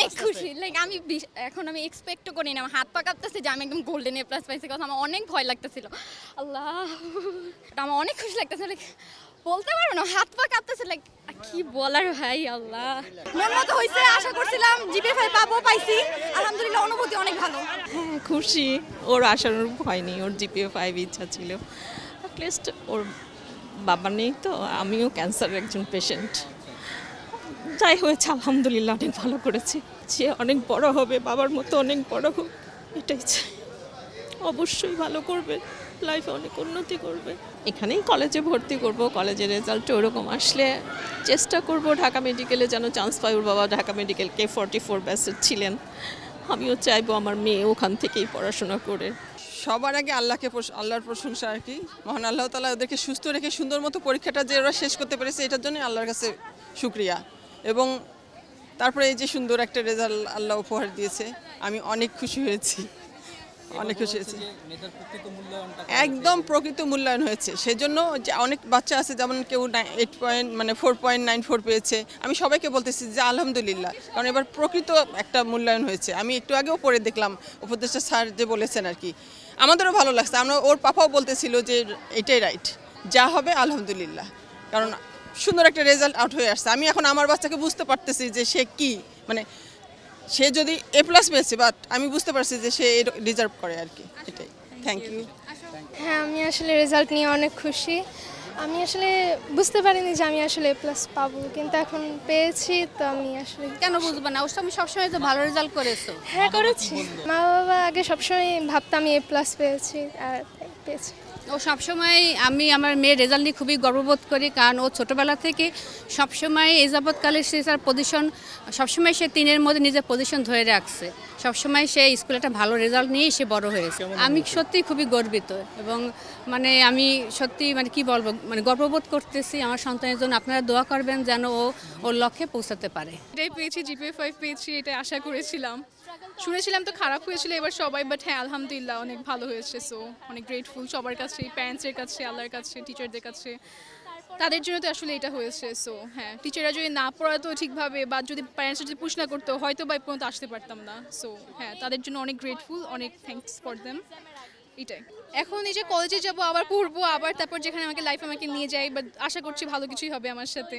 অনেক খুশি লাইক আমি এখন আমি এক্সপেক্টও করি না, আমার হাত পা কাঁপতেছে যে আমি একদম গোল্ডেন এ প্লাস পাইছি, কথা আমার অনেক ভয় লাগতেছিল। আল্লাহ, আমার অনেক খুশি লাগতেছে, লাইক বলতে পারবো না, হাত পা কাঁপতেছে, লাইক কি বলার ভাই। আল্লাহ, মন মতো হয়েছে, আশা করছিলাম জিপিএ 5 পাবো, পাইছি আলহামদুলিল্লাহ, অনুভূতি অনেক ভালো। হ্যাঁ খুশি, ওর আশানুরূপ হয়নি, ওর জিপিএ 5 ইচ্ছা ছিল। অ্যাটলিস্ট ওর বাবা নেই তো, আমিও ক্যান্সারের একজন পেশেন্ট, যাই হয়েছে আলহামদুলিল্লাহ অনেক ভালো করেছে। সে অনেক বড় হবে, বাবার মতো অনেক বড় হোক, এটাই চাই। অবশ্যই ভালো করবে, লাইফে অনেক উন্নতি করবে। এখানেই কলেজে ভর্তি করব, কলেজের রেজাল্ট ওরকম আসলে চেষ্টা করব ঢাকা মেডিকেলে যেন চান্স পাই। ওর বাবা ঢাকা মেডিকেল K44 ব্যাচের ছিলেন, আমিও চাইবো আমার মেয়ে ওখান থেকেই পড়াশোনা করে। সবার আগে আল্লাহর প্রশংসা আর কি। মহান আল্লাহ তাআলা ওদেরকে সুস্থ রেখে সুন্দর মতো পরীক্ষাটা যে ওরা শেষ করতে পেরেছে, এটার জন্য আল্লাহর কাছে শুকরিয়া। এবং তারপরে এই যে সুন্দর একটা রেজাল্ট আল্লাহ উপহার দিয়েছে, আমি অনেক খুশি হয়েছি, অনেক খুশি হয়েছি। একদম প্রকৃত মূল্যায়ন হয়েছে। সেজন্য যে অনেক বাচ্চা আছে, যেমন কেউ 8 পয়েন্ট মানে 4.94 পেয়েছে, আমি সবাইকে বলতেছি যে আলহামদুলিল্লাহ, কারণ এবার প্রকৃত একটা মূল্যায়ন হয়েছে। আমি একটু আগেও পড়ে দেখলাম, উপদেষ্টা স্যার যে বলেছেন আর কি, আমাদেরও ভালো লাগছে। আমরা, ওর পাপাও বলতেছিল যে এটাই রাইট, যা হবে আলহামদুলিল্লাহ, কারণ সুন্দর একটা রেজাল্ট আউট হয়ে আসছে। আমি এখন আমার বাচ্চাকে বুঝতে পারতেছি যে সে কি, মানে সে যদি A+ পেয়েছে, বাট আমি বুঝতে পারছি যে সে ডিজার্ভ করে আর কি, এটাই। Thank you. হ্যাঁ, আমি আসলে রেজাল্ট নিয়ে অনেক খুশি। আমি আসলে বুঝতে পারিনি যে আমি আসলে A+ পাবো, কিন্তু এখন পেয়েছি, তো আমি আসলে কেন বুঝবো না, ওর তুমি সবসময় তো ভালো রেজাল্ট করেছো। হ্যাঁ করেছি। মা বাবা আগে সবসময় ভাবতাম আমি A+ পেয়েছি, আর পেয়েছি। ও সবসময়, আমি আমার মেয়ের রেজাল্ট নিয়ে খুবই গর্ববোধ করি, কারণ ও ছোটোবেলা থেকে সবসময় এই যাবৎকালে সে তার পজিশন, সবসময় সে 3-এর মধ্যে নিজের পজিশন ধরে রাখছে। সবসময় সে স্কুলে একটা ভালো রেজাল্ট নিয়েই সে বড় হয়েছে। আমি সত্যিই খুবই গর্বিত, এবং মানে আমি সত্যি মানে কি বলবো, মানে গর্ববোধ করতেছি আমার সন্তানের জন্য। আপনারা দোয়া করবেন যেন ও ওর লক্ষ্যে পৌঁছাতে পারে। এটাই পেয়েছি, জিপিএ 5 পেয়েছি, এটা আশা করেছিলাম। শুনেছিলাম তো খারাপ হয়েছিল এবার সবাই, বাট হ্যাঁ আলহামদুলিল্লাহ অনেক ভালো হয়েছে। সো অনেক গ্রেটফুল সবার কাছে, প্যারেন্টসের কাছে, আল্লাহর কাছে, টিচারদের কাছে, তাদের জন্য তো আসলে এটা হয়েছে। সো হ্যাঁ, টিচাররা যদি না পড়াতো ঠিকভাবে, বা যদি প্যারেন্টস যদি পুশ না করতো, হয়তো বা এই পর্যন্ত আসতে পারতাম না। সো হ্যাঁ, তাদের জন্য অনেক গ্রেটফুল, অনেক থ্যাঙ্কস ফর দেম। এটাই। এখন এই যে কলেজে যাব, আবার পড়বো, আবার তারপর যেখানে আমাকে লাইফ আমাকে নিয়ে যায়, বাট আশা করছি ভালো কিছুই হবে আমার সাথে।